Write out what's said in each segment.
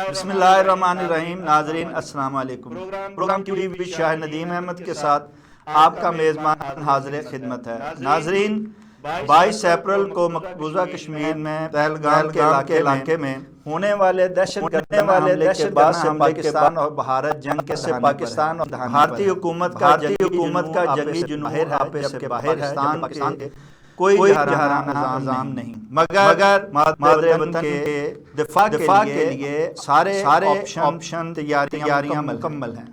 بسم اللہ الرحمن الرحیم۔ ناظرین السلام علیکم۔ پروگرام ٹی وی شاہ ندیم احمد کے ساتھ آپ کا میزبان حاضر خدمت ہے۔ ناظرین، 22 اپریل کو مقبوضہ کشمیر میں پہلگام کے علاقے میں ہونے والے دہشت گردانہ حملے کے بعد سے پاکستان اور بھارت جنگ کے پاکستان اور بھارتی حکومت کا جنگی جنوب آپے سے پاکستان کے کوئی جہرانہ نظام نہیں، مگر مادر وطن کے دفاع کے لیے سارے آپشن تیاریاں مکمل ہیں،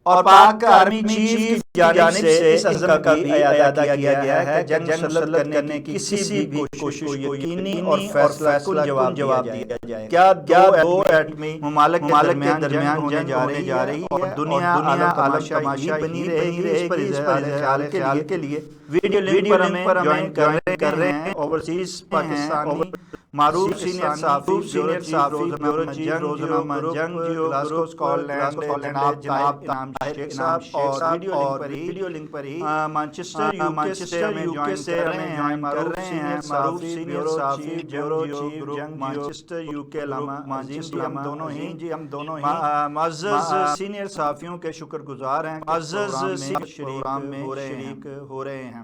اور پاک آرمی چیف کی جانب سے اس عزم کا بھی اعادہ کیا گیا ہے کہ جنگ مسلط کرنے کی کسی بھی کوشش کو یقینی اور فیصلہ کن جواب دیا جائے۔ کیا دو ایٹمی ممالک کے درمیان جنگ ہونے جا رہی ہے اور دنیا عالم تماشا بنی رہے گی؟ اس پر اظہار خیال کے لیے ویڈیو لنک پر ہمیں جوائن کر رہے ہیں اوورسیز پاکستانی معروف سینئر صحافی بیورو چیف روزنامہ جنگ گلاسگو اسکاٹ لینڈ جناب انعام شیخ صاحب، اور ویڈیو لنک پر ہی مانچسٹر یو کے سے ہمیں جوائن کر رہے ہیں معروف سینئر صحافی بیورو چیف جنگ مانچسٹر یو کے علامہ ہم دونوں ہی معزز سینئر صحافیوں کے شکر گزار ہیں، معزز پروگرام میں شریک ہو رہے ہیں۔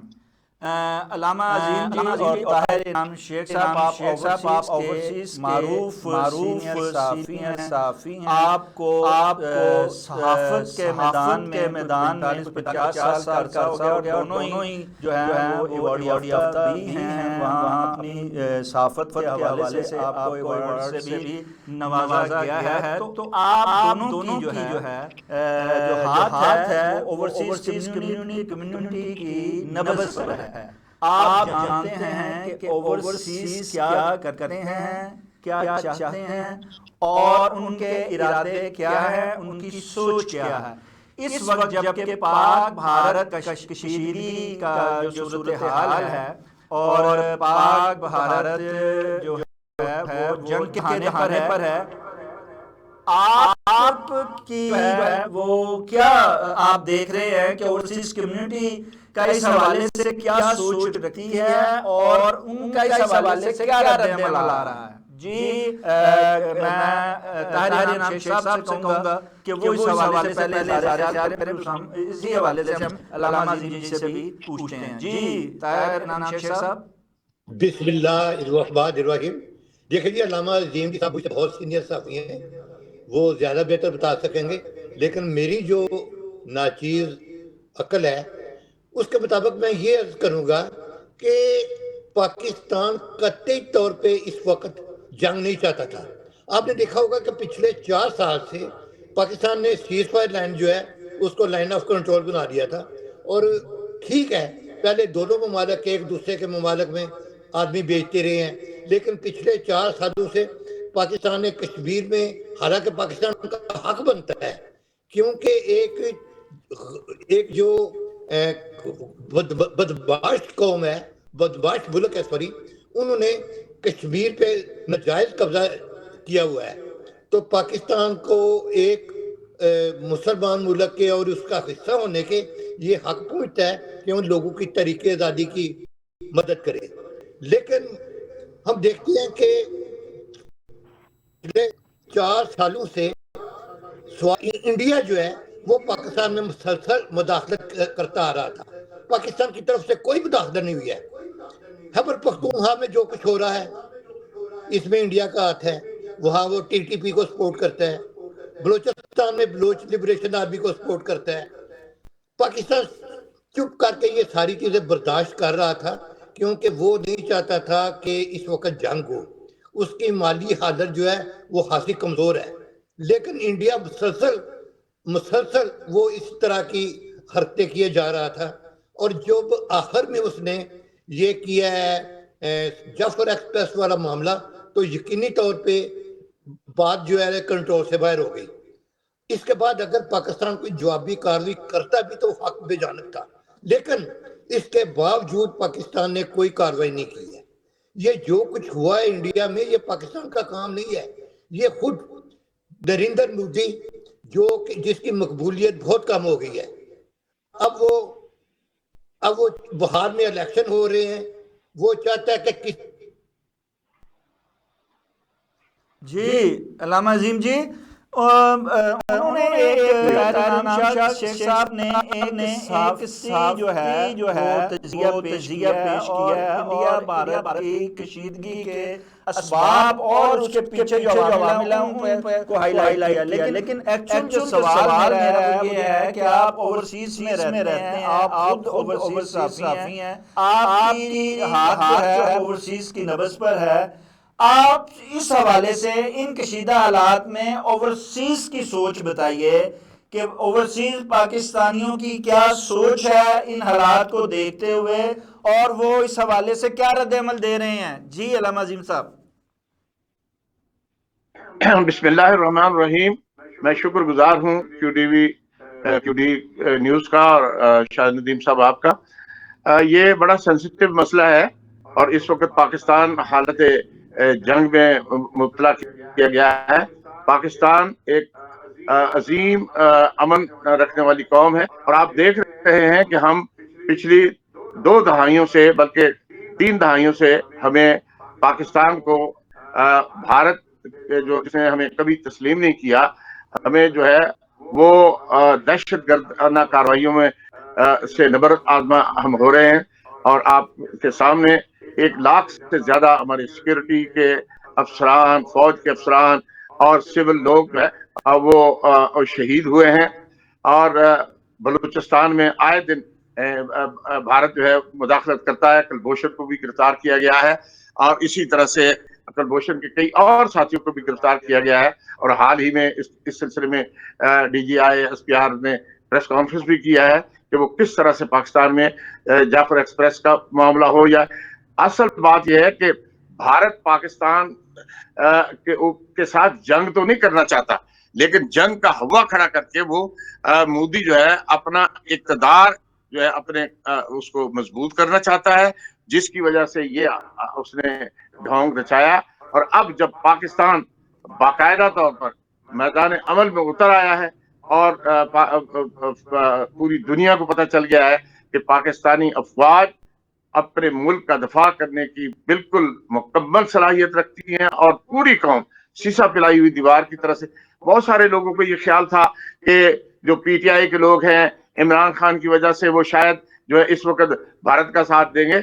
علامہ عظیم جی اور طاہر انعام شیخ صاحب، آپ اوورسیز معروف سینئر صحافی ہیں، آپ کو صحافت کے میدان میں 50 سال کا عرصہ ہو گیا، اور دونوں ہی جو ہیں وہ ایوارڈ یافتہ بھی ہیں، وہاں اپنی صحافت کے حوالے سے آپ کو ایوارڈ سے بھی نوازا گیا ہے۔ تو آپ دونوں کی جو ہے جو ہاتھ ہے وہ اوورسیز کمیونٹی کی نبض پر ہے۔ آپ جانتے ہیں کہ اوورسیز کیا کرتے ہیں، کیا چاہتے ہیں، اور ان کے ارادے کیا ہیں، ان کی سوچ کیا ہے۔ اس وقت جب کہ پاک بھارت کشیدگی کا جو صورتحال ہے اور پاک بھارت جو ہے وہ جنگ کے دہانے پر ہے، آپ کی جو ہے وہ کیا آپ دیکھ رہے ہیں کہ اوورسیز کمیونٹی کا اس حوالے سے کیا سوچ رکھتی ہے اور ان کا اس حوالے سے کیا رد عمل آ رہا ہے؟ جی، میں طاہر انعام شیخ صاحب سے کہوں گا کہ وہ اس حوالے سے پہلے خیال کریں، ہم اسی حوالے سے ہم علامہ عظیم جی سے بھی پوچھتے ہیں۔ جی طاہر انعام شیخ صاحب۔ بسم اللہ الرحمن الرحیم۔ دیکھیں جی، علامہ عظیم جی صاحب بہت سینئر صحافی ہیں، وہ زیادہ بہتر بتا سکیں گے، لیکن میری جو ناچیز عقل ہے اس کے مطابق میں یہ عرض کروں گا کہ پاکستان قطعی طور پہ اس وقت جنگ نہیں چاہتا تھا۔ آپ نے دیکھا ہوگا کہ پچھلے 4 سال سے پاکستان نے سیز فائر لائن جو ہے اس کو لائن آف کنٹرول بنا دیا تھا، اور ٹھیک ہے پہلے دونوں ممالک ایک دوسرے کے ممالک میں آدمی بیچتے رہے ہیں، لیکن پچھلے 4 سالوں سے پاکستان نے کشمیر میں، حالانکہ پاکستان کا حق بنتا ہے کیونکہ ایک جو بدمعاش قوم ہے، بدمعاش ملک ہے، انہوں نے کشمیر پہ ناجائز قبضہ کیا ہوا ہے، تو پاکستان کو ایک مسلمان ملک کے اور اس کا حصہ ہونے کے یہ حق پہنچتا ہے کہ ان لوگوں کی تحریک آزادی کی مدد کرے۔ لیکن ہم دیکھتے ہیں کہ پچھلے 4 سالوں سے انڈیا جو ہے وہ پاکستان میں مسلسل مداخلت کرتا آ رہا تھا، پاکستان کی طرف سے کوئی مداخلت نہیں ہوئی ہے۔ خیبر پختونخوا میں جو کچھ ہو رہا ہے اس میں انڈیا کا ہاتھ ہے، وہاں وہ ٹی ٹی پی کو سپورٹ کرتا ہے، بلوچستان میں بلوچ لبریشن آرمی کو سپورٹ کرتا ہے۔ پاکستان چپ کر کے یہ ساری چیزیں برداشت کر رہا تھا کیونکہ وہ نہیں چاہتا تھا کہ اس وقت جنگ ہو، اس کی مالی حالت جو ہے وہ خاصی کمزور ہے، لیکن انڈیا مسلسل وہ اس طرح کی حرکتیں کیے جا رہا تھا، اور جب آخر میں اس نے یہ کیا ہے جعفر ایکسپریس والا معاملہ، تو یقینی طور پہ بات جو ہے کنٹرول سے باہر ہو گئی۔ اس کے بعد اگر پاکستان کوئی جوابی کارروائی کرتا بھی تو حق بے جانب تھا، لیکن اس کے باوجود پاکستان نے کوئی کارروائی نہیں کی ہے۔ یہ جو کچھ ہوا ہے انڈیا میں یہ پاکستان کا کام نہیں ہے، یہ خود نریندر مودی جس کی مقبولیت بہت کم ہو گئی ہے، اب وہ بہار میں الیکشن ہو رہے ہیں، وہ چاہتا ہے کہ جی علامہ عظیم جی، انہوں نے ایک طاہر شاہ شیخ صاحب نے ایک صافی جو ہے وہ تجزیہ پیش کیا ہے اور انڈیا بھارت کی کشیدگی کے اسباب اور اس کے پیچھے جو عوامل ہیں ان کو ہائی لائٹ کیا، لیکن ایکچوئل جو سوال میرا ہے وہ یہ ہے کہ آپ اوورسیز میں رہتے ہیں، آپ خود اوورسیز صحافی ہیں، آپ کی ہاتھ جو ہے اوورسیز کی نبض پر ہے، آپ اس حوالے سے ان کشیدہ حالات میں اوورسیز کی سوچ بتائیے کہ اوورسیز پاکستانیوں کی کیا سوچ ہے ان حالات کو دیکھتے ہوئے، اور وہ اس حوالے سے کیا رد عمل دے رہے ہیں۔ جی علامہ عظیم صاحب۔ بسم اللہ الرحمن الرحیم۔ میں شکر گزار ہوں کیو ڈی نیوز کا اور شاہد ندیم صاحب آپ کا۔ یہ بڑا سینسٹیو مسئلہ ہے اور اس وقت پاکستان حالت جنگ میں مبتلا کیا گیا ہے۔ پاکستان ایک عظیم امن رکھنے والی قوم ہے اور آپ دیکھ رہے ہیں کہ ہم پچھلی 2 دہائیوں سے بلکہ 3 دہائیوں سے ہمیں پاکستان کو بھارت جو جس نے ہمیں کبھی تسلیم نہیں کیا، ہمیں جو ہے وہ دہشت گردانہ کارروائیوں میں سے نبر آزما ہم ہو رہے ہیں، اور آپ کے سامنے 1 لاکھ سے زیادہ ہمارے سیکورٹی کے افسران، فوج کے افسران اور سول لوگ جو ہے وہ شہید ہوئے ہیں، اور بلوچستان میں آئے دن بھارت جو ہے مداخلت کرتا ہے۔ کلبھوشن کو بھی گرفتار کیا گیا ہے اور اسی طرح سے کلبھوشن کے کئی اور ساتھیوں کو بھی گرفتار کیا گیا ہے، اور حال ہی میں اس سلسلے میں D G I S P R نے پریس کانفرنس بھی کیا ہے کہ وہ کس طرح سے پاکستان میں جعفر ایکسپریس کا معاملہ ہو جائے۔ اصل بات یہ ہے کہ بھارت پاکستان کے ساتھ جنگ تو نہیں کرنا چاہتا، لیکن جنگ کا ہوا کھڑا کر کے وہ مودی جو ہے اپنا اقتدار جو ہے اپنے اس کو مضبوط کرنا چاہتا ہے، جس کی وجہ سے یہ اس نے ڈھونگ رچایا۔ اور اب جب پاکستان باقاعدہ طور پر میدان عمل میں اتر آیا ہے اور پوری دنیا کو پتہ چل گیا ہے کہ پاکستانی افواج اپنے ملک کا دفاع کرنے کی بالکل مکمل صلاحیت رکھتی ہیں، اور پوری قوم شیشہ پلائی ہوئی دیوار کی طرح سے۔ بہت سارے لوگوں کو یہ خیال تھا کہ جو پی ٹی آئی کے لوگ ہیں عمران خان کی وجہ سے وہ شاید جو ہے اس وقت بھارت کا ساتھ دیں گے۔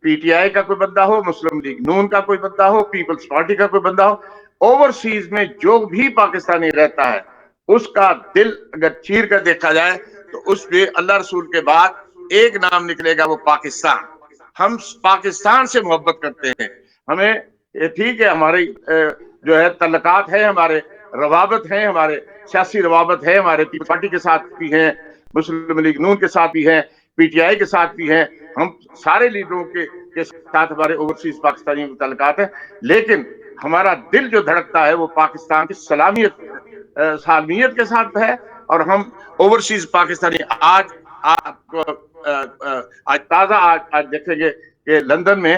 پی ٹی آئی کا کوئی بندہ ہو، مسلم لیگ نون کا کوئی بندہ ہو، پیپلز پارٹی کا کوئی بندہ ہو، اوورسیز میں جو بھی پاکستانی رہتا ہے اس کا دل اگر چیر کر دیکھا جائے تو اس پہ اللہ رسول کے بعد ایک نام نکلے گا، وہ پاکستان۔ ہم پاکستان سے محبت کرتے ہیں۔ ہمیں ٹھیک ہے ہماری جو ہے تعلقات ہیں، ہمارے روابط ہیں، ہمارے سیاسی روابط ہیں، ہمارے پیپلز پارٹی کے ساتھ بھی ہیں، مسلم لیگ نون کے ساتھ بھی ہیں، پی ٹی آئی کے ساتھ بھی ہیں، ہم سارے لیڈروں کے ساتھ ہمارے اوورسیز پاکستانیوں کے تعلقات ہیں، لیکن ہمارا دل جو دھڑکتا ہے وہ پاکستان کی سالمیت کے ساتھ ہے۔ اور ہم اوورسیز پاکستانی آج تازہ آج دیکھیں گے کہ لندن میں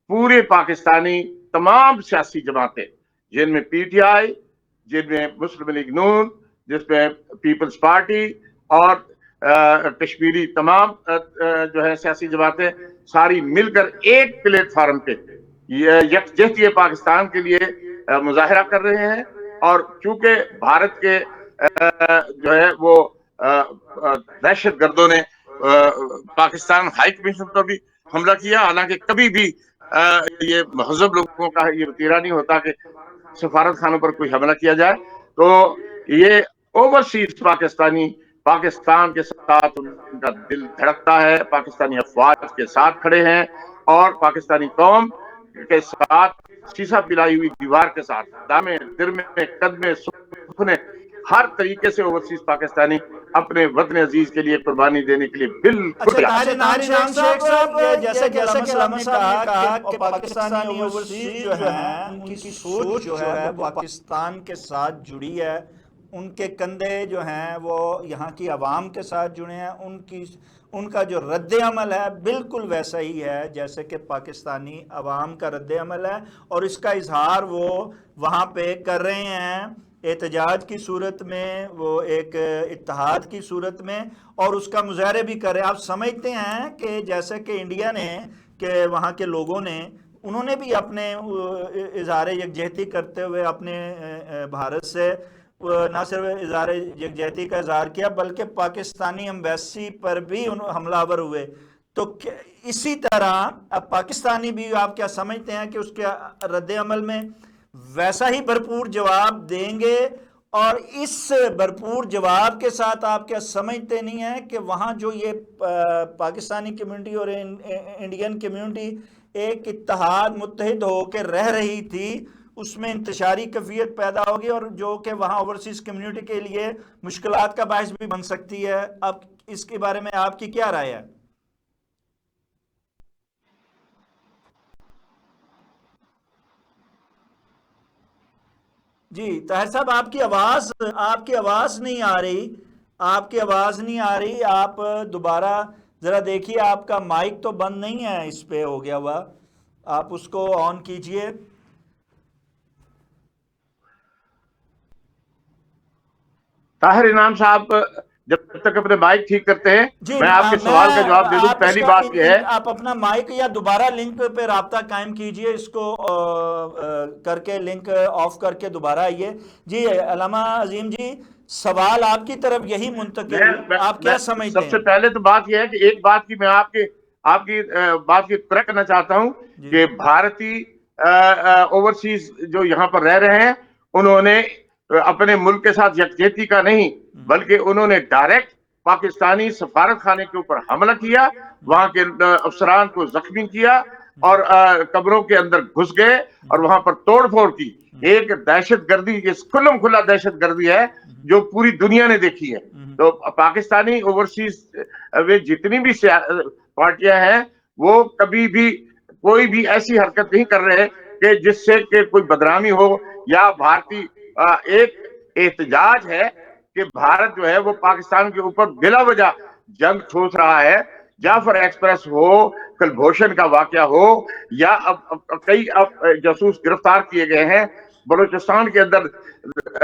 پورے پاکستانی تمام سیاسی جماعتیں، جن میں پی ٹی آئی، جن میں مسلم لیگ نون، جس میں پیپلز پارٹی اور کشمیری تمام جو ہے سیاسی جماعتیں، ساری مل کر ایک پلیٹ فارم پہ یکجہتی پاکستان کے لیے مظاہرہ کر رہے ہیں۔ اور چونکہ بھارت کے جو ہے وہ دہشت گردوں نے پاکستان ہائی کمیشن پر بھی حملہ کیا، حالانکہ کبھی بھی یہ مہذب لوگوں کا یہ وتیرہ نہیں ہوتا کہ سفارت خانوں پر کوئی حملہ کیا جائے۔ تو یہ اوورسیز پاکستانی پاکستان کے ساتھ ان کا دل دھڑکتا ہے، پاکستانی افواج کے ساتھ کھڑے ہیں، اور پاکستانی قوم کے ساتھ شیشہ پلائی ہوئی دیوار کے ساتھ دامے درمے قدمے سکھنے ہر طریقے سے اوورسیز پاکستانی اپنے وطن عزیز کے لیے قربانی دینے کے لیے بالکل طاہر شیخ صاحب، جیسے کہ علامہ صاحب نے کہا کہ پاکستانی اوورسیز جو ہیں ان کی سوچ جو ہے وہ پاکستان کے ساتھ جڑی ہے، ان کے کندھے جو ہیں وہ یہاں کی عوام کے ساتھ جڑے ہیں، ان کا جو رد عمل ہے بالکل ویسا ہی ہے جیسے کہ پاکستانی عوام کا رد عمل ہے، اور اس کا اظہار وہ وہاں پہ کر رہے ہیں احتجاج کی صورت میں، وہ ایک اتحاد کی صورت میں، اور اس کا مظاہرے بھی کر رہے ہیں۔ آپ سمجھتے ہیں کہ جیسے کہ انڈیا نے کہ وہاں کے لوگوں نے انہوں نے بھی اپنے اظہار یکجہتی کرتے ہوئے اپنے بھارت سے نہ صرف اظہار یکجہتی کا اظہار کیا بلکہ پاکستانی ایمبیسی پر بھی حملہ آور ہوئے. تو اسی طرح اب پاکستانی بھی آپ کیا سمجھتے ہیں کہ اس کے رد عمل میں ویسا ہی بھرپور جواب دیں گے؟ اور اس بھرپور جواب کے ساتھ آپ کیا سمجھتے نہیں ہیں کہ وہاں جو یہ پاکستانی کمیونٹی اور انڈین کمیونٹی ایک اتحاد متحد ہو کے رہ رہی تھی اس میں انتشاری کیفیت پیدا ہوگی اور جو کہ وہاں اوورسیز کمیونٹی کے لیے مشکلات کا باعث بھی بن سکتی ہے؟ اب اس کے بارے میں آپ کی کیا رائے ہے؟ جی طاہر صاحب آپ کی آواز نہیں آ رہی. آپ کی آواز نہیں آ رہی. آپ دوبارہ ذرا دیکھیے آپ کا مائک تو بند نہیں ہے, اس پہ ہو گیا ہوا, آپ اس کو آن کیجئے. طاہر انعام صاحب جب تک اپنے مائک ٹھیک کرتے ہیں جی میں آپ کے سوال کا جواب دے دوں. آپ اس پہلی کا بات یہ ہے آپ اپنا مائک یا دوبارہ لنک پہ رابطہ قائم کیجئے, اس کو کر کے لنک آف کر کے دوبارہ آئیے. جی علامہ عظیم جی, سوال آپ کی طرف یہی منتقل, آپ کیا سمجھتے سب ہیں؟ سے پہلے تو بات یہ ہے کہ ایک بات کی میں آپ کی بات کی اطلاع کرنا چاہتا ہوں جی کہ بھارتی اوورسیز جو یہاں پر رہ رہے ہیں انہوں نے اپنے ملک کے ساتھ یکجہتی کا نہیں بلکہ انہوں نے ڈائریکٹ پاکستانی سفارت خانے کے اوپر حملہ کیا, وہاں کے افسران کو زخمی کیا اور کمروں کے اندر گھس گئے اور وہاں پر توڑ پھوڑ کی. ایک دہشت گردی, یہ کھلم کھلا دہشت گردی ہے جو پوری دنیا نے دیکھی ہے. تو پاکستانی اوورسیز میں جتنی بھی پارٹیاں ہیں وہ کبھی بھی کوئی بھی ایسی حرکت نہیں کر رہے کہ جس سے کہ کوئی بدنامی ہو یا بھارتی ایک احتجاج ہے کہ بھارت جو ہے وہ پاکستان کے اوپر بلا وجہ جنگ ٹھوس رہا ہے. جعفر ایکسپریس ہو, کلبھوشن کا واقعہ ہو, یا اب کئی جاسوس گرفتار کیے گئے ہیں, بلوچستان کے اندر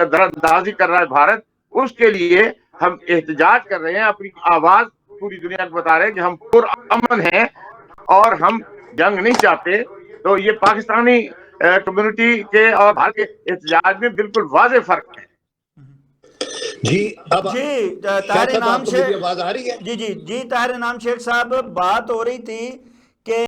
دراندازی کر رہا ہے بھارت, اس کے لیے ہم احتجاج کر رہے ہیں, اپنی آواز پوری دنیا کو بتا رہے ہیں کہ ہم پرامن ہیں اور ہم جنگ نہیں چاہتے. تو یہ پاکستانی کمیونٹی کے اور بھارت کے احتجاج میں بالکل واضح فرق ہے. جی اب جی شاہ طاہر صاحب انعام آپ کو میری آواز آ رہی ہے؟ جی طاہر انعام شیخ صاحب, بات ہو رہی تھی کہ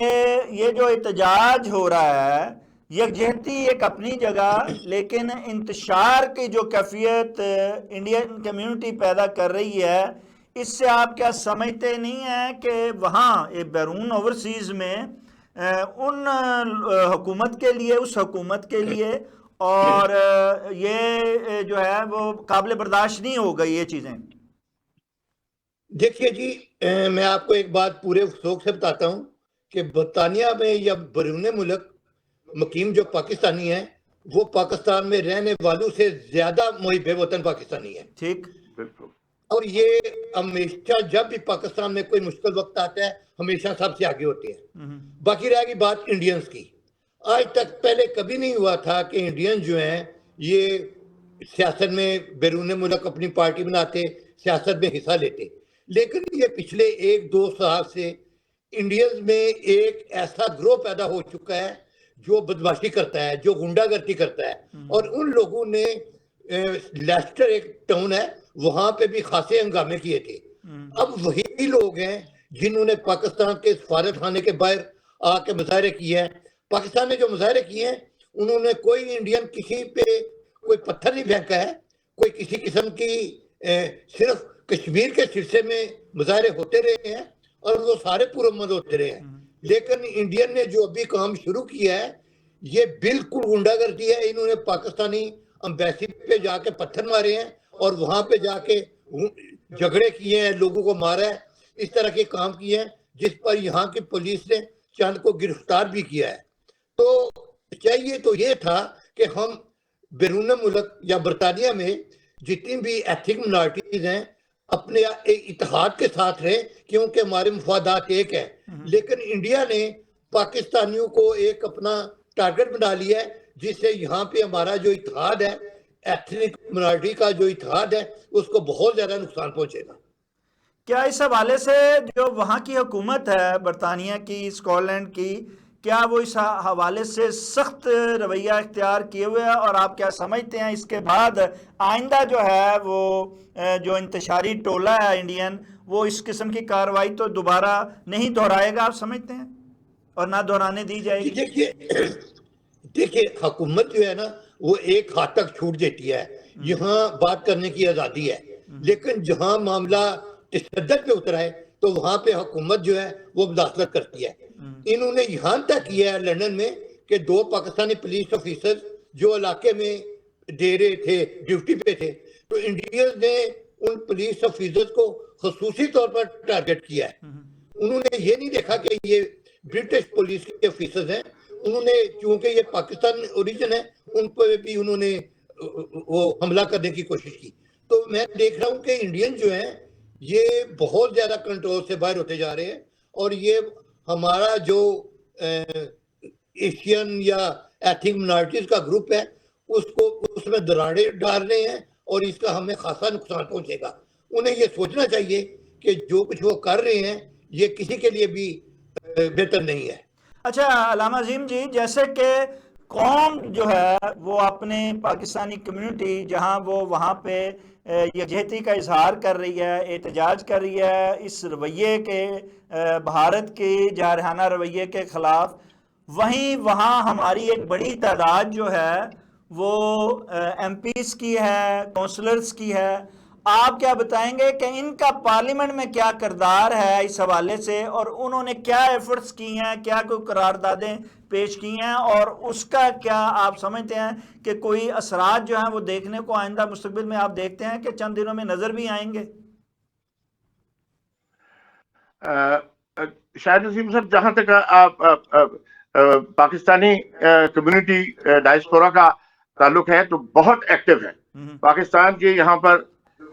یہ جو احتجاج ہو رہا ہے یکجہتی ایک اپنی جگہ, لیکن انتشار کی جو کیفیت انڈین کمیونٹی پیدا کر رہی ہے, اس سے آپ کیا سمجھتے نہیں ہیں کہ وہاں بیرون اوورسیز میں ان حکومت کے لیے, اس حکومت کے لیے اور یہ جو ہے وہ قابل برداشت نہیں ہو گئی یہ چیزیں؟ دیکھیے جی, میں آپ کو ایک بات پورے افسوس سے بتاتا ہوں کہ برطانیہ میں یا بیرون ملک مقیم جو پاکستانی ہیں وہ پاکستان میں رہنے والوں سے زیادہ محب وطن پاکستانی ہیں. ٹھیک. بالکل. اور یہ ہمیشہ جب بھی پاکستان میں کوئی مشکل وقت آتا ہے ہمیشہ سب سے آگے ہوتے ہیں. باقی رہ گئی بات انڈینز کی, آج تک پہلے کبھی نہیں ہوا تھا کہ انڈین جو ہیں یہ سیاست میں بیرون ملک اپنی پارٹی بناتے, سیاست میں حصہ لیتے. لیکن یہ پچھلے 1-2 سال سے انڈینز میں ایک ایسا گروہ پیدا ہو چکا ہے جو بدماشی کرتا ہے, جو غنڈہ گردی کرتا ہے. اور ان لوگوں نے لیسٹر ایک ٹاؤن ہے وہاں پہ بھی خاصے ہنگامے کیے تھے. اب وہی لوگ ہیں جنہوں نے پاکستان کے سفارت خانے کے باہر آ کے مظاہرے کیے ہیں. پاکستان نے جو مظاہرے کیے ہیں انہوں نے کوئی انڈین کسی پہ کوئی پتھر نہیں پھینکا ہے, کوئی کسی قسم کی, صرف کشمیر کے سلسلے میں مظاہرے ہوتے رہے ہیں اور وہ سارے پرامن ہوتے رہے ہیں. لیکن انڈین نے جو ابھی کام شروع کیا ہے یہ بالکل غنڈہ گردی ہے. انہوں نے پاکستانی امبیسی پہ جا کے پتھر مارے ہیں اور وہاں پہ جا کے جھگڑے کیے ہیں, لوگوں کو مارا ہے, اس طرح کے کام کیے ہیں جس پر یہاں کی پولیس نے چند کو گرفتار بھی کیا ہے. تو چاہیے تو یہ تھا کہ ہم بیرون ملک یا برطانیہ میں جتنی بھی ایتھنک منارٹیز ہیں اپنے اتحاد کے ساتھ رہیں کیونکہ ہمارے مفادات ایک ہیں. لیکن انڈیا نے پاکستانیوں کو ایک اپنا ٹارگٹ بنا لیا ہے جس سے یہاں پہ ہمارا جو اتحاد ہے, ایتھنک منارٹی کا جو اتحاد ہے, اس کو بہت زیادہ نقصان پہنچے گا. کیا اس حوالے سے جو وہاں کی حکومت ہے برطانیہ کی, اسکاٹ لینڈ کی, کیا وہ اس حوالے سے سخت رویہ اختیار کیے ہوئے ہیں، اور آپ کیا سمجھتے ہیں اس کے بعد آئندہ جو ہے وہ جو انتشاری ٹولہ ہے انڈین، وہ اس قسم کی کارروائی تو دوبارہ نہیں دہرائے گا، آپ سمجھتے ہیں، اور نہ دہرانے دی جائے گی؟ دیکھیے حکومت جو ہے نا وہ ایک حد تک چھوٹ دیتی ہے، یہاں بات کرنے کی آزادی ہے، لیکن جہاں معاملہ تشدد پہ اترا ہے تو وہاں پہ حکومت جو ہے وہ مداخلت کرتی ہے۔ انہوں نے یہاں تک کیا ہے لندن میں کہ 2 پاکستانی پولیس آفیسر جو علاقے میں ڈیرے تھے، ڈیوٹی پہ تھے، تو انڈینز نے ان پولیس آفیسرز کو خصوصی طور پر ٹارگٹ کیا ہے۔ انہوں نے یہ نہیں دیکھا کہ یہ برٹش پولیس کے آفیسرز ہیں، انہوں نے چونکہ یہ پاکستان اوریجن ہے ان پہ بھی انہوں نے وہ حملہ کرنے کی کوشش کی۔ تو میں دیکھ رہا ہوں کہ انڈین جو ہیں یہ بہت زیادہ کنٹرول سے باہر ہوتے جا رہے ہیں، اور یہ ہمارا جو ایشین یا ایتھنک منارٹیز کا گروپ ہے اس میں دراڑیں ڈال رہے ہیں، اور اس کا ہمیں خاصا نقصان پہنچے گا۔ انہیں یہ سوچنا چاہیے کہ جو کچھ وہ کر رہے ہیں یہ کسی کے لیے بھی بہتر نہیں ہے۔ اچھا علامہ عظیم جی، جیسے کہ قوم جو ہے وہ اپنے پاکستانی کمیونٹی جہاں وہ وہاں پہ یکجہتی کا اظہار کر رہی ہے، احتجاج کر رہی ہے اس رویے کے، بھارت کے جارحانہ رویے کے خلاف، وہیں وہاں ہماری ایک بڑی تعداد جو ہے وہ ایم پیز کی ہے، کونسلرز کی ہے۔ آپ کیا بتائیں گے کہ ان کا پارلیمنٹ میں کیا کردار ہے اس حوالے سے، اور انہوں نے کیا ایفرٹس کی ہیں، کیا کوئی قراردادیں پیش کی ہیں، اور اس کا کیا آپ سمجھتے ہیں کہ کوئی اثرات جو ہیں وہ دیکھنے کو آئندہ مستقبل میں آپ دیکھتے ہیں کہ چند دنوں میں نظر بھی آئیں گے؟ شاہد نسیم صاحب، جہاں تک آپ پاکستانی کمیونٹی ڈائسپورا کا تعلق ہے تو بہت ایکٹیو ہے۔ پاکستان کے یہاں پر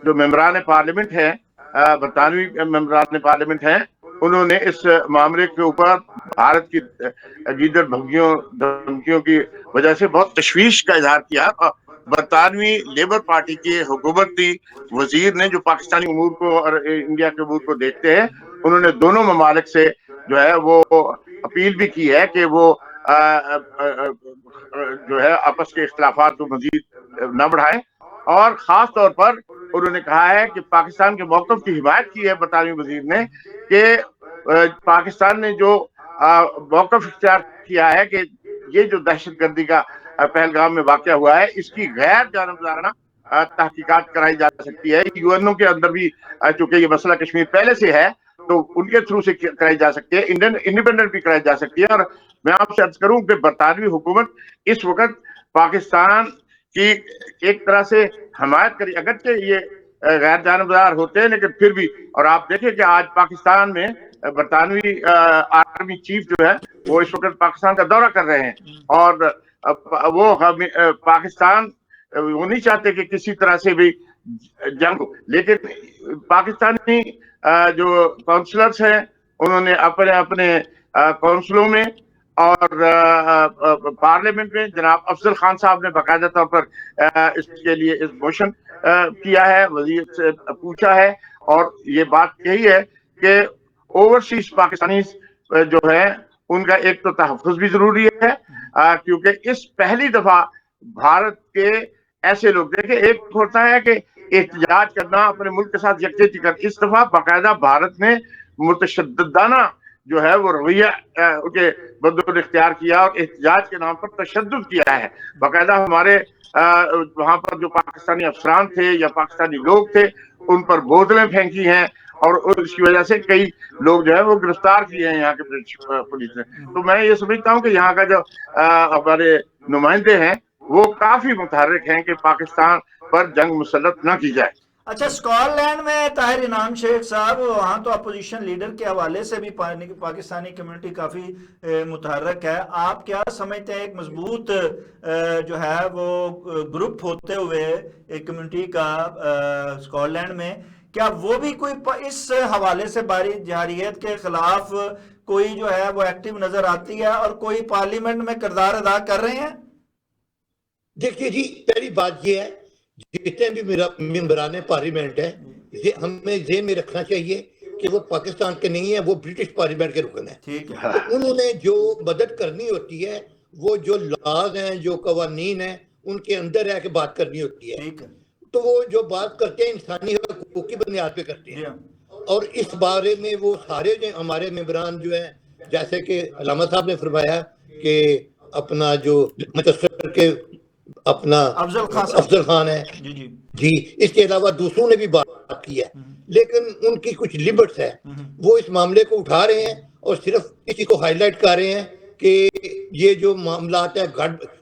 جو ممبران پارلیمنٹ ہیں، برطانوی ممبران پارلیمنٹ ہیں، انہوں نے اس معاملے کے اوپر بھارت کی دیگر دھمکیوں کی وجہ سے بہت تشویش کا اظہار کیا۔ برطانوی لیبر پارٹی کے حکومتی وزیر نے جو پاکستانی امور کو اور انڈیا کے امور کو دیکھتے ہیں، انہوں نے دونوں ممالک سے جو ہے وہ اپیل بھی کی ہے کہ وہ جو ہے آپس کے اختلافات کو مزید نہ بڑھائیں، اور خاص طور پر انہوں نے کہا ہے کہ پاکستان کے موقف کی حمایت کی ہے برطانوی وزیر نے، کہ پاکستان نے جو موقف اختیار کیا ہے کہ یہ جو دہشت گردی کا پہلگام میں واقعہ ہوا ہے اس کی غیر جانبدارانہ تحقیقات کرائی جا سکتی ہے۔ یو این او کے اندر بھی چونکہ یہ مسئلہ کشمیر پہلے سے ہے تو ان کے تھرو سے کرائی جا سکتی ہے، انڈیپینڈنٹ بھی کرائی جا سکتی ہے۔ اور میں آپ سے عرض کروں کہ برطانوی حکومت اس وقت پاکستان کی ایک طرح سے حمایت کری، اگرچہ یہ غیر جانبدار ہوتے ہیں لیکن پھر بھی۔ اور آپ دیکھیں کہ آج پاکستان میں برطانوی آرمی چیف جو ہے وہ اس وقت پاکستان کا دورہ کر رہے ہیں، اور وہ پاکستان وہ نہیں چاہتے کہ کسی طرح سے بھی جنگ ہو، لیکن پاکستانی جو کونسلرز ہیں انہوں نے اپنے کونسلوں میں اور پارلیمنٹ میں جناب افضل خان صاحب نے باقاعدہ طور پر اس کے لیے اس موشن کیا ہے، وزیر سے پوچھا ہے، اور یہ بات یہی ہے کہ اوورسیز پاکستانی جو ہے ان کا ایک تو تحفظ بھی ضروری ہے، کیونکہ اس پہلی دفعہ بھارت کے ایسے لوگ دیکھیں، ایک ہوتا ہے کہ احتجاج کرنا اپنے ملک کے ساتھ یکجہتی کرنا، اس دفعہ باقاعدہ بھارت نے متشددانہ جو ہے وہ رویہ کے بدل اختیار کیا اور احتجاج کے نام پر تشدد کیا ہے۔ باقاعدہ ہمارے وہاں پر جو پاکستانی افسران تھے یا پاکستانی لوگ تھے ان پر بوتلیں پھینکی ہیں، اور اس کی وجہ سے کئی لوگ جو ہے وہ گرفتار کیے ہیں یہاں کے پولیس نے۔ تو میں یہ سمجھتا ہوں کہ یہاں کا جو ہمارے نمائندے ہیں وہ کافی متحرک ہیں کہ پاکستان پر جنگ مسلط نہ کی جائے۔ اچھا، اسکاٹ لینڈ میں طاہر انعام شیخ صاحب، وہاں تو اپوزیشن لیڈر کے حوالے سے بھی پاکستانی کمیونٹی کافی متحرک ہے، آپ کیا سمجھتے ہیں ایک مضبوط جو ہے وہ گروپ ہوتے ہوئے ایک کمیونٹی کا اسکاٹ لینڈ میں، کیا وہ بھی کوئی اس حوالے سے باری جارحیت کے خلاف کوئی جو ہے وہ ایکٹیو نظر آتی ہے، اور کوئی پارلیمنٹ میں کردار ادا کر رہے ہیں؟ دیکھیے جی، پہلی بات یہ ہے جتنے بھی ممبران پارلیمنٹ ہے ہمیں ذہن میں رکھنا چاہیے کہ وہ پاکستان کے نہیں ہیں, وہ برٹش پارلیمنٹ کے رکن ہیں. ٹھیک ہے. تو انہوں نے جو مدد کرنی ہوتی ہے وہ جو لاز ہیں, جو قوانین ہیں, ان کے اندر رہ کے بات کرنی ہوتی ہے. ٹھیک ہے. تو وہ جو بات کرتے ہیں انسانی حقوق کی بنیاد پہ کرتے ہیں. اور اس بارے میں وہ سارے جو ہمارے ممبران جو ہیں, جیسے کہ علامہ صاحب نے فرمایا کہ اپنا جو متصر کے اپنا افضل خان ہے جی, اس کے علاوہ دوسروں نے بھی بات کی ہے, لیکن ان کی کچھ لمٹس ہے. وہ اس معاملے کو اٹھا رہے ہیں اور صرف اسی کو ہائی لائٹ کر رہے ہیں کہ یہ جو معاملات ہے,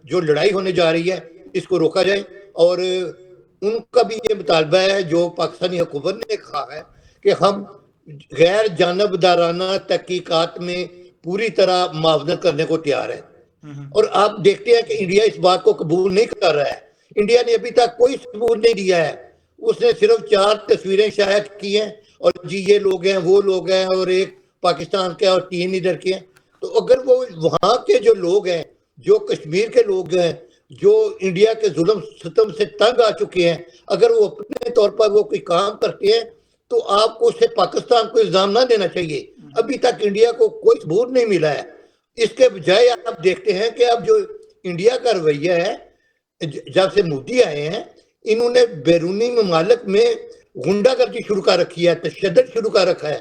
جو لڑائی ہونے جا رہی ہے, اس کو روکا جائے. اور ان کا بھی یہ مطالبہ ہے جو پاکستانی حکومت نے کہا ہے کہ ہم غیر جانبدارانہ تحقیقات میں پوری طرح معاونت کرنے کو تیار ہیں. اور آپ دیکھتے ہیں کہ انڈیا اس بات کو قبول نہیں کر رہا ہے. انڈیا نے ابھی تک کوئی ثبوت نہیں دیا ہے. اس نے صرف 4 تصویریں شائع کی ہیں اور جی یہ لوگ ہیں, وہ لوگ ہیں, اور ایک پاکستان کے اور 3 ادھر کے ہیں. تو اگر وہ وہاں کے جو لوگ ہیں, جو کشمیر کے لوگ ہیں, جو انڈیا کے ظلم ستم سے تنگ آ چکے ہیں, اگر وہ اپنے طور پر وہ کوئی کام کرتے ہیں تو آپ کو اسے پاکستان کو الزام نہ دینا چاہیے. ابھی تک انڈیا کو کوئی ثبوت نہیں ملا ہے. اس کے بجائے آپ دیکھتے ہیں کہ اب جو انڈیا کا رویہ ہے, جب سے مودی آئے ہیں, انہوں نے بیرونی ممالک میں غنڈہ گردی شروع کر رکھی ہے, تشدد شروع کر رکھا ہے.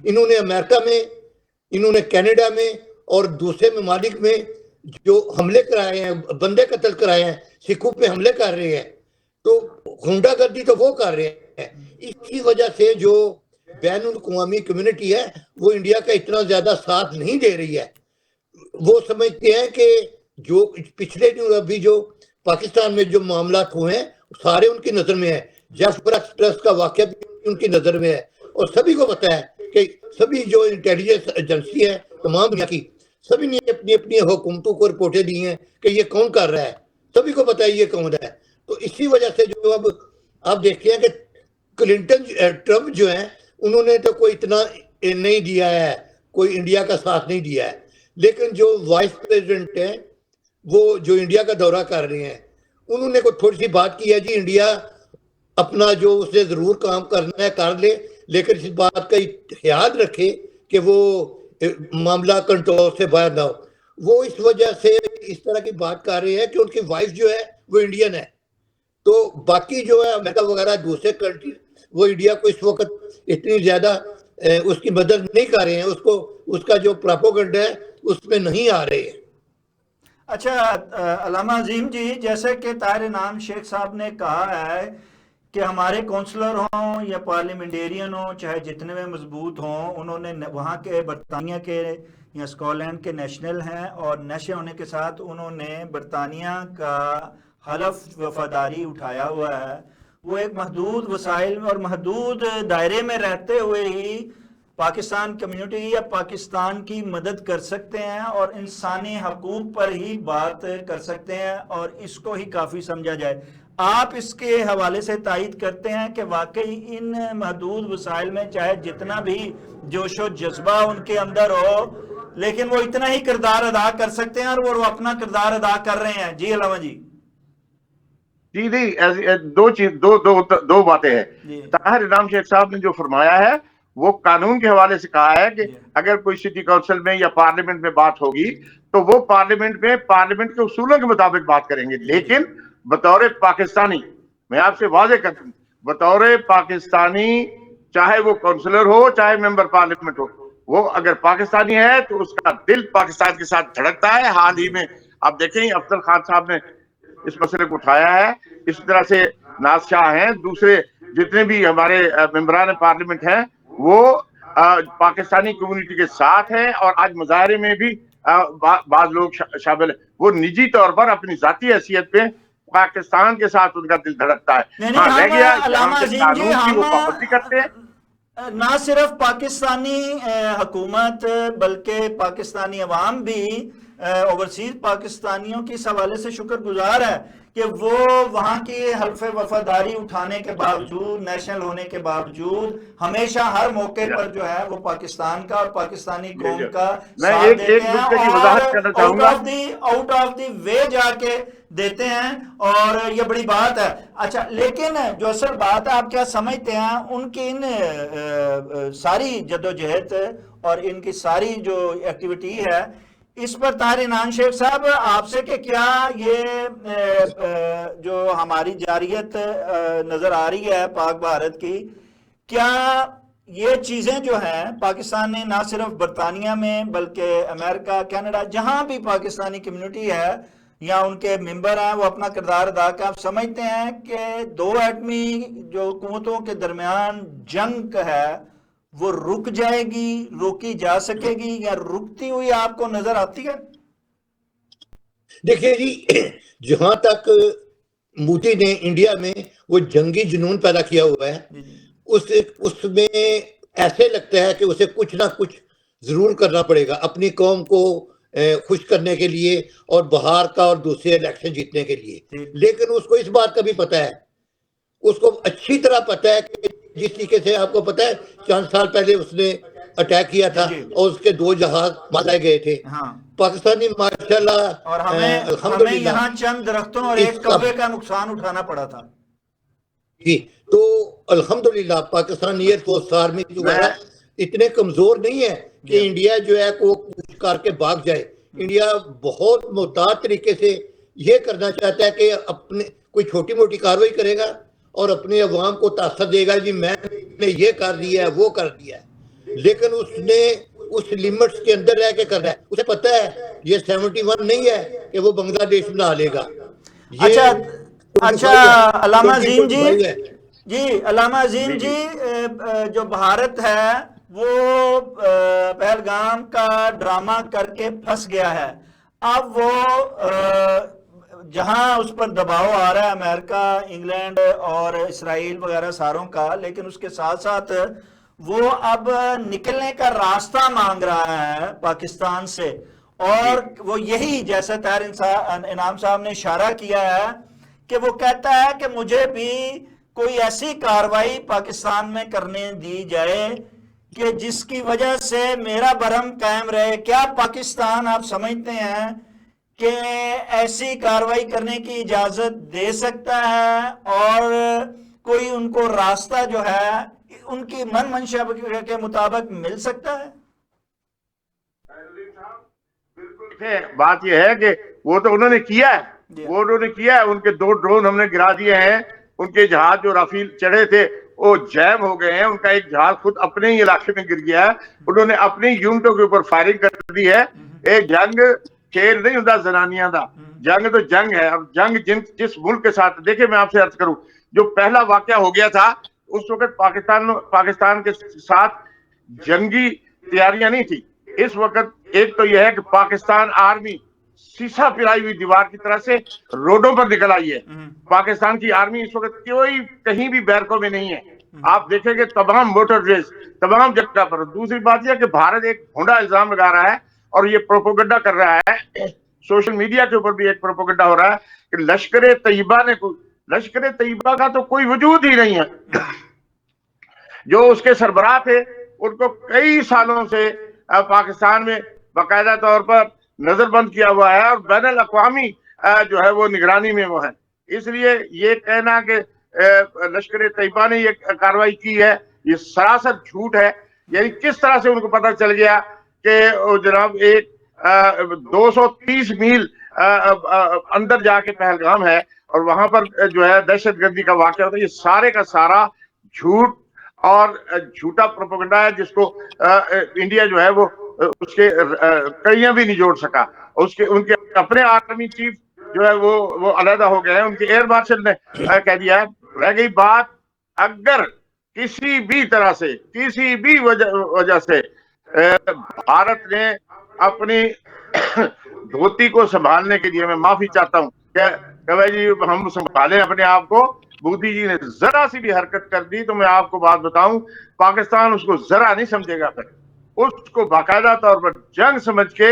انہوں نے امریکہ میں, انہوں نے کینیڈا میں اور دوسرے ممالک میں جو حملے کرائے ہیں, بندے قتل کرائے ہیں, سکھوں پہ حملے کر رہے ہیں. تو غنڈہ گردی تو وہ کر رہے ہیں. اسی وجہ سے جو بین الاقوامی کمیونٹی ہے وہ انڈیا کا اتنا زیادہ ساتھ نہیں دے رہی ہے. وہ سمجھتے ہیں کہ جو پچھلے دنوں ابھی جو پاکستان میں جو معاملات ہوئے ہیں سارے ان کی نظر میں ہیں. جیسپر ایکسپریس کا واقعہ بھی ان کی نظر میں ہے, اور سبھی کو پتہ ہے کہ سبھی جو انٹیلیجنس ایجنسی ہے تمام دنیا کی, سبھی نے اپنی اپنی حکومتوں کو رپورٹیں دی ہیں کہ یہ کون کر رہا ہے. سبھی کو پتہ ہے یہ کون ہے. تو اسی وجہ سے جو اب آپ دیکھتے ہیں کہ کلنٹن ٹرمپ جو ہیں انہوں نے تو کوئی اتنا نہیں دیا ہے, کوئی انڈیا کا ساتھ نہیں دیا ہے. لیکن جو وائس پریزیڈنٹ ہیں وہ جو انڈیا کا دورہ کر رہے ہیں, انہوں نے کوئی تھوڑی سی بات کی ہے جی انڈیا اپنا جو اسے ضرور کام کرنا ہے کر لے, لیکن اس بات کا خیال رکھے کہ وہ معاملہ کنٹرول سے باہر نہ ہو. وہ اس وجہ سے اس طرح کی بات کر رہے ہیں کہ ان کی وائف جو ہے وہ انڈین ہے. تو باقی جو ہے امریکہ وغیرہ دوسرے کنٹری وہ انڈیا کو اس وقت اتنی زیادہ اس کی مدد نہیں کر رہے ہیں, اس کو اس کا جو پراپوگنڈا ہے اس میں نہیں آ رہے ہیں. اچھا علامہ عظیم جی, جیسے کہ طاہر انعام شیخ صاحب نے کہا ہے کہ ہمارے کونسلر ہوں یا پارلیمنٹیرین ہوں, چاہے جتنے میں مضبوط ہوں, انہوں نے وہاں کے برطانیہ کے یا اسکاٹ کے نیشنل ہیں, اور نیشنل ہونے کے ساتھ انہوں نے برطانیہ کا حلف وفاداری اٹھایا ہوا ہے. وہ ایک محدود وسائل میں اور محدود دائرے میں رہتے ہوئے ہی پاکستان کمیونٹی یا پاکستان کی مدد کر سکتے ہیں اور انسانی حقوق پر ہی بات کر سکتے ہیں, اور اس کو ہی کافی سمجھا جائے. آپ اس کے حوالے سے تائید کرتے ہیں کہ واقعی ان محدود وسائل میں چاہے جتنا بھی جوش و جذبہ ان کے اندر ہو, لیکن وہ اتنا ہی کردار ادا کر سکتے ہیں, اور وہ اپنا کردار ادا کر رہے ہیں. جی علامہ جی. جی دو باتیں ہیں. طاہر انعام شیخ صاحب نے جو فرمایا ہے وہ قانون کے حوالے سے کہا ہے کہ اگر کوئی سٹی کونسل میں یا پارلیمنٹ میں بات ہوگی تو وہ پارلیمنٹ کے اصولوں کے مطابق بات کریں گے. لیکن بطور پاکستانی, میں آپ سے واضح کرتا ہوں, بطور پاکستانی چاہے وہ کونسلر ہو چاہے ممبر پارلیمنٹ ہو, وہ اگر پاکستانی ہے تو اس کا دل پاکستان کے ساتھ دھڑکتا ہے. حال ہی میں آپ دیکھیں افضل خان صاحب نے اس مسئلے کو اٹھایا ہے. اس طرح سے ناز شاہ ہیں, دوسرے جتنے بھی ہمارے ممبران پارلیمنٹ ہیں وہ پاکستانی کمیونٹی کے ساتھ ہیں, اور آج مظاہرے میں بھی بعض لوگ شامل ہیں. وہ نجی طور پر اپنی ذاتی حیثیت پہ پاکستان کے ساتھ ان کا دل دھڑکتا ہے. رہ گیا قانون کی وہ پابندی کرتے ہیں. نہ صرف پاکستانی حکومت بلکہ پاکستانی عوام بھی اوورسیز پاکستانیوں کی اس حوالے سے شکر گزار ہے کہ وہ وہاں کی حلف وفاداری اٹھانے کے باوجود, نیشنل ہونے کے باوجود, ہمیشہ ہر موقع پر جو ہے وہ پاکستان کا اور پاکستانی قوم کا ساتھ دیتے ہیں, اور آؤٹ آف دی وے جا کے دیتے ہیں اور یہ بڑی بات ہے. اچھا لیکن جو اصل بات ہے آپ کیا سمجھتے ہیں ان کی ان ساری جدوجہد اور ان کی ساری جو ایکٹیویٹی ہے اس پر طاہر عنان شیخ صاحب آپ سے کہ کیا یہ جو ہماری جارحیت نظر آ رہی ہے پاک بھارت کی، کیا یہ چیزیں جو ہیں پاکستان نے نہ صرف برطانیہ میں بلکہ امریکہ، کینیڈا، جہاں بھی پاکستانی کمیونٹی ہے یا ان کے ممبر ہیں وہ اپنا کردار ادا کر، آپ سمجھتے ہیں کہ دو ایٹمی جو قوتوں کے درمیان جنگ ہے وہ رک جائے گی، روکی جا سکے گی یا رکتی ہوئی آپ کو نظر آتی ہے؟ دیکھیے جی، جہاں تک مودی نے انڈیا میں وہ جنگی جنون پیدا کیا ہوا ہے، اس میں ایسے لگتا ہے کہ اسے کچھ نہ کچھ ضرور کرنا پڑے گا اپنی قوم کو خوش کرنے کے لیے اور بہار کا اور دوسرے الیکشن جیتنے کے لیے. لیکن اس کو اس بات کا بھی پتہ ہے، اس کو اچھی طرح پتہ ہے کہ جس طریقے سے آپ کو پتہ ہے چند سال پہلے اس نے اٹیک کیا تھا اور اس کے 2 جہاز مارے گئے تھے. پاکستانی ماشاءاللہ اور ہمیں یہاں چند درختوں اور ایک کبے کا نقصان اٹھانا پڑا تھا. جی، تو الحمدللہ پاکستان ایئر فورس آرمی وغیرہ اتنے کمزور نہیں ہے کہ انڈیا جو ہے کو کچھ کر کے بھاگ جائے. انڈیا بہت محتاط طریقے سے یہ کرنا چاہتا ہے کہ اپنے کوئی چھوٹی موٹی کارروائی کرے گا اور اپنے عوام کو تاثر دے گا جی میں نے یہ کر دیا ہے وہ کر دیا ہے، لیکن اس نے اس لیمٹس کے اندر رہ کے کر رہا ہے. اسے پتہ ہے یہ 71 نہیں ہے کہ وہ بنگلہ دیش بنا لے گا. اچھا علامہ عظیم جی علامہ عظیم جی جو بھارت ہے وہ پہلگام کا ڈرامہ کر کے پھنس گیا ہے. اب وہ جہاں اس پر دباؤ آ رہا ہے امریکہ، انگلینڈ اور اسرائیل وغیرہ ساروں کا، لیکن اس کے ساتھ ساتھ وہ اب نکلنے کا راستہ مانگ رہا ہے پاکستان سے، اور وہ یہی جیسا طاہر انعام صاحب نے اشارہ کیا ہے کہ وہ کہتا ہے کہ مجھے بھی کوئی ایسی کاروائی پاکستان میں کرنے دی جائے کہ جس کی وجہ سے میرا برہم قائم رہے. کیا پاکستان آپ سمجھتے ہیں کہ ایسی کاروائی کرنے کی اجازت دے سکتا ہے اور کوئی ان کو راستہ جو ہے ان کی من منشا کے مطابق مل سکتا ہے؟ بات یہ ہے کہ وہ تو انہوں نے کیا ہے، ان کے 2 ڈرون ہم نے گرا دیے ہیں، ان کے جہاز جو رافیل چڑھے تھے وہ جیم ہو گئے ہیں، ان کا ایک جہاز خود اپنے ہی علاقے میں گر گیا ہے، انہوں نے اپنی یونٹوں کے اوپر فائرنگ کر دی ہے. ایک جنگ کھیل نہیں ہوتا زنانیاں دا، جنگ تو جنگ ہے. اب جنگ جس ملک کے ساتھ، دیکھیں میں آپ سے عرض کروں، جو پہلا واقعہ ہو گیا تھا اس وقت پاکستان کے ساتھ جنگی تیاریاں نہیں تھی. اس وقت ایک تو یہ ہے کہ پاکستان آرمی سیسا پرائی ہوئی دیوار کی طرح سے روڈوں پر نکل آئی ہے. پاکستان کی آرمی اس وقت کوئی کہیں بھی بیرکوں میں نہیں ہے. آپ دیکھیں کہ تمام موٹر ریس تمام جگہ پر. دوسری بات یہ کہ بھارت ایک بھونڈا الزام لگا رہا ہے اور یہ پروپوگنڈا کر رہا ہے، سوشل میڈیا کے اوپر بھی ایک پروپوگنڈا ہو رہا ہے کہ لشکر طیبہ کا تو کوئی وجود ہی نہیں ہے. جو اس کے سربراہ تھے ان کو کئی سالوں سے پاکستان میں باقاعدہ طور پر نظر بند کیا ہوا ہے اور بین الاقوامی جو ہے وہ نگرانی میں وہ ہے. اس لیے یہ کہنا کہ لشکر طیبہ نے یہ کارروائی کی ہے یہ سراسر جھوٹ ہے. یعنی کس طرح سے ان کو پتہ چل گیا کہ جناب ایک 230 میل اندر جا کے پہلگام ہے اور وہاں پر جو ہے دہشت گردی کا واقعہ ہوتا ہے. یہ سارے کا سارا جھوٹ اور جھوٹا پروپیگنڈا ہے جس کو انڈیا جو ہے وہ اس کے کڑیاں بھی نہیں جوڑ سکا. ان کے اپنے آرمی چیف جو ہے وہ علیحدہ ہو گئے ہیں، ان کے ایئر مارشل نے کہہ دیا ہے. رہ گئی بات اگر کسی بھی طرح سے کسی بھی وجہ سے بھارت نے اپنی دھوتی کو سنبھالنے کے لیے، میں معافی چاہتا ہوں کہ بھائی جی ہم سنبھالیں اپنے آپ کو، مودی جی نے ذرا سی بھی حرکت کر دی تو میں آپ کو بات بتاؤں پاکستان اس کو ذرا نہیں سمجھے گا. پھر اس کو باقاعدہ طور پر جنگ سمجھ کے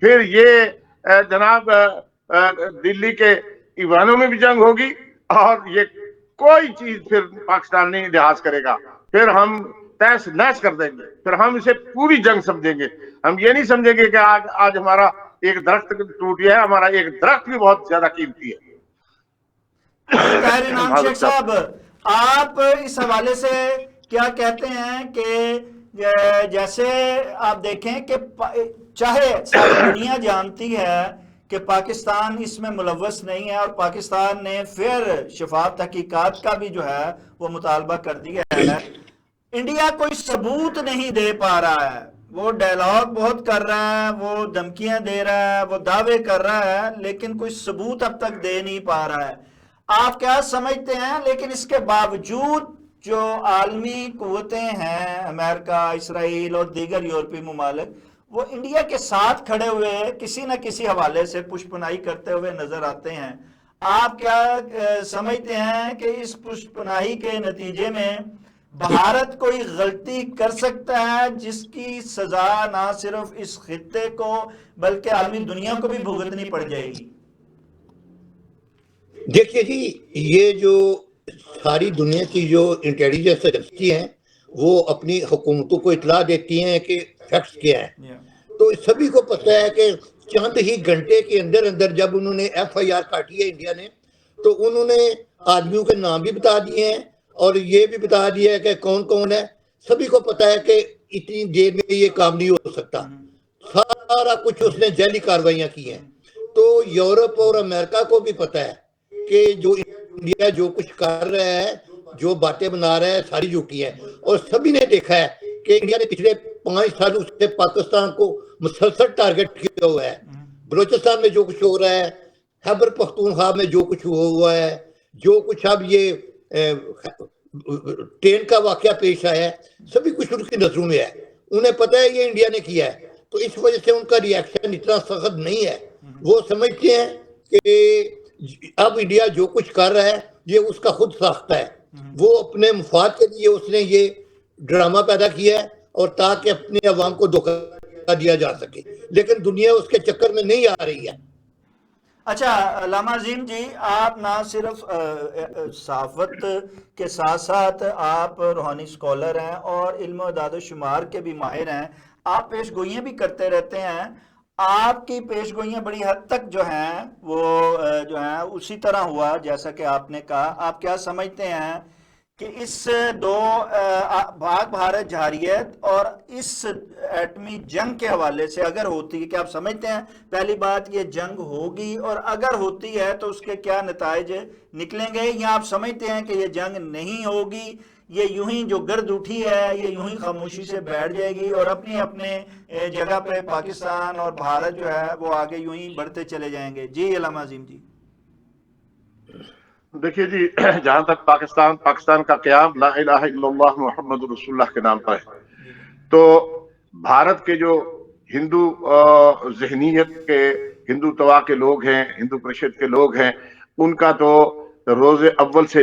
پھر یہ جناب دلی کے ایوانوں میں بھی جنگ ہوگی اور یہ کوئی چیز پھر پاکستان نہیں لحاظ کرے گا. پھر ہم تیس نیس کر دیں گے، پھر ہم اسے پوری جنگ سمجھیں گے. ہم یہ نہیں سمجھیں گے کہ آج ہمارا ایک درخت ٹوٹ گیا ہے, ہمارا ایک درخت بھی بہت زیادہ قیمتی ہے. طاہر انعام شیخ صاحب, آپ اس حوالے سے کیا کہتے ہیں کہ جیسے آپ دیکھیں کہ چاہے ساری دنیا جانتی ہے کہ پاکستان اس میں ملوث نہیں ہے, اور پاکستان نے پھر شفاف تحقیقات کا بھی جو ہے وہ مطالبہ کر دیا ہے, انڈیا کوئی ثبوت نہیں دے پا رہا ہے. وہ ڈائلاگ بہت کر رہا ہے, وہ دھمکیاں دے رہا ہے, وہ دعوے کر رہا ہے, لیکن کوئی ثبوت اب تک دے نہیں پا رہا ہے. آپ کیا سمجھتے ہیں لیکن اس کے باوجود جو عالمی قوتیں ہیں, امریکہ, اسرائیل اور دیگر یورپی ممالک, وہ انڈیا کے ساتھ کھڑے ہوئے کسی نہ کسی حوالے سے پشپناہی کرتے ہوئے نظر آتے ہیں. آپ کیا سمجھتے ہیں کہ اس پشپناہی کے نتیجے میں بھارت کوئی غلطی کر سکتا ہے جس کی سزا نہ صرف اس خطے کو بلکہ عالمی دنیا کو بھی بھگتنی پڑ جائے گی؟ دیکھیے جی, یہ جو ساری دنیا کی جو انٹیلیجنس ایجنسی ہیں وہ اپنی حکومتوں کو اطلاع دیتی ہیں کہ فیکٹس کیا ہیں, تو سبھی کو پتہ ہے کہ چند ہی گھنٹے کے اندر اندر جب انہوں نے FIR کاٹی ہے انڈیا نے, تو انہوں نے آدمیوں کے نام بھی بتا دیے ہیں اور یہ بھی بتا دیا ہے کہ کون کون ہے. سبھی کو پتہ ہے کہ اتنی دیر میں یہ کام نہیں ہو سکتا. سارا کچھ اس نے جعلی کاروائیاں کی ہیں. تو یورپ اور امریکہ کو بھی پتہ ہے کہ جو انڈیا جو کچھ کر رہا ہے, جو باتیں بنا رہا ہے, ساری جھوٹی ہیں. اور سبھی نے دیکھا ہے کہ انڈیا نے پچھلے 5 سالوں سے پاکستان کو مسلسل ٹارگٹ کیا ہوا ہے. بلوچستان میں جو کچھ ہو رہا ہے, خیبر پختونخوا میں جو کچھ ہوا ہے, جو کچھ اب یہ ٹرین کا واقعہ پیش آیا ہے, سبھی کچھ ان کی نظروں میں ہے. انہیں پتہ ہے یہ انڈیا نے کیا ہے, تو اس وجہ سے ان کا ریاکشن اتنا سخت نہیں ہے. وہ سمجھتے ہیں کہ اب انڈیا جو کچھ کر رہا ہے یہ اس کا خود ساختہ ہے. وہ اپنے مفاد کے لیے اس نے یہ ڈرامہ پیدا کیا ہے اور تاکہ اپنے عوام کو دھوکہ دیا جا سکے, لیکن دنیا اس کے چکر میں نہیں آ رہی ہے. اچھا علامہ عظیم جی, آپ نہ صرف صحافت کے ساتھ ساتھ آپ روحانی سکولر ہیں اور علم و اعداد و شمار کے بھی ماہر ہیں, آپ پیش گوئیاں بھی کرتے رہتے ہیں. آپ کی پیش گوئیاں بڑی حد تک جو ہیں وہ جو ہیں اسی طرح ہوا جیسا کہ آپ نے کہا. آپ کیا سمجھتے ہیں کہ اس دو پاک بھارت جارحیت اور اس ایٹمی جنگ کے حوالے سے اگر ہوتی ہے, کہ آپ سمجھتے ہیں پہلی بات یہ جنگ ہوگی, اور اگر ہوتی ہے تو اس کے کیا نتائج نکلیں گے, یا آپ سمجھتے ہیں کہ یہ جنگ نہیں ہوگی, یہ یوں ہی جو گرد اٹھی ہے یہ یوں ہی خاموشی سے بیٹھ جائے گی اور اپنے جگہ پہ پاکستان اور بھارت جو ہے وہ آگے یوں ہی بڑھتے چلے جائیں گے؟ جی علامہ عظیم جی. دیکھیے جی, جہاں تک پاکستان کا قیام لا الہ الا اللہ محمد رسول اللہ کے نام پر ہے, تو بھارت کے جو ہندو ذہنیت کے, ہندو توا کے لوگ ہیں, ہندو پرشد کے لوگ ہیں, ان کا تو روز اول سے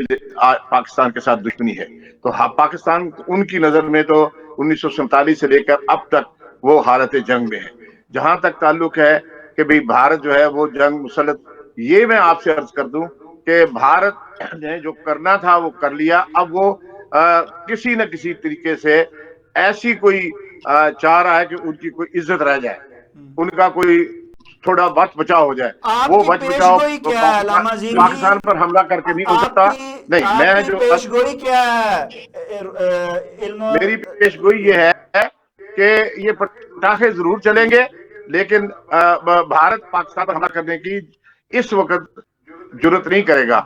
پاکستان کے ساتھ دشمنی ہے. تو پاکستان ان کی نظر میں تو 1947 سے لے کر اب تک وہ حالت جنگ میں ہے. جہاں تک تعلق ہے کہ بھئی بھارت جو ہے وہ جنگ مسلط, یہ میں آپ سے عرض کر دوں کہ بھارت نے جو کرنا تھا وہ کر لیا. اب وہ کسی نہ کسی طریقے سے ایسی کوئی چاہ رہا ہے کہ ان کی کوئی عزت رہ جائے, ان کا کوئی تھوڑا بچ بچاؤ ہو جائے. وہ بچ بچاؤ پاکستان پر حملہ کر کے نہیں ہو سکتا. نہیں, میں جو پیش گوئی کیا ہے, میری پیش گوئی یہ ہے کہ یہ پٹاخے ضرور چلیں گے, لیکن بھارت پاکستان پر حملہ کرنے کی اس وقت جرت نہیں کرے گا.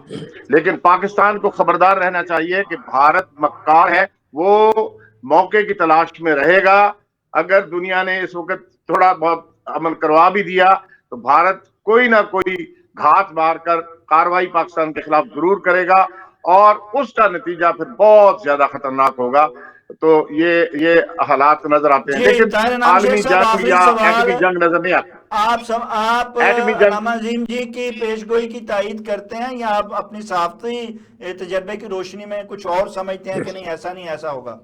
لیکن پاکستان کو خبردار رہنا چاہیے کہ بھارت مکار ہے, وہ موقع کی تلاش میں رہے گا. اگر دنیا نے اس وقت تھوڑا بہت عمل کروا بھی دیا تو بھارت کوئی نہ کوئی گھات مار کر کاروائی پاکستان کے خلاف ضرور کرے گا, اور اس کا نتیجہ پھر بہت زیادہ خطرناک ہوگا. تو یہ حالات نظر آتے ہیں, لیکن عالمی جنگ یا ایٹمی جنگ نظر نہیں آتی. آپ علامہ عظیم جی کی پیش گوئی کی تائید کرتے ہیں, یا آپ اپنی صحافتی تجربے کی روشنی میں کچھ اور سمجھتے ہیں کہ نہیں ایسا نہیں ایسا ہوگا؟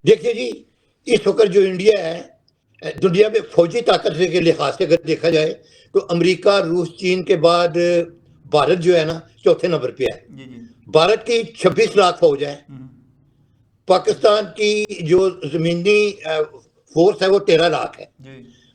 دیکھیے جی, اس وقت جو انڈیا ہے دنیا میں فوجی طاقت کے لحاظ سے اگر دیکھا جائے تو امریکہ, روس, چین کے بعد بھارت جو ہے نا چوتھے نمبر پہ ہے. بھارت کی 26 لاکھ فوج ہے, پاکستان کی جو زمینی فورس ہے وہ 13 لاکھ ہے.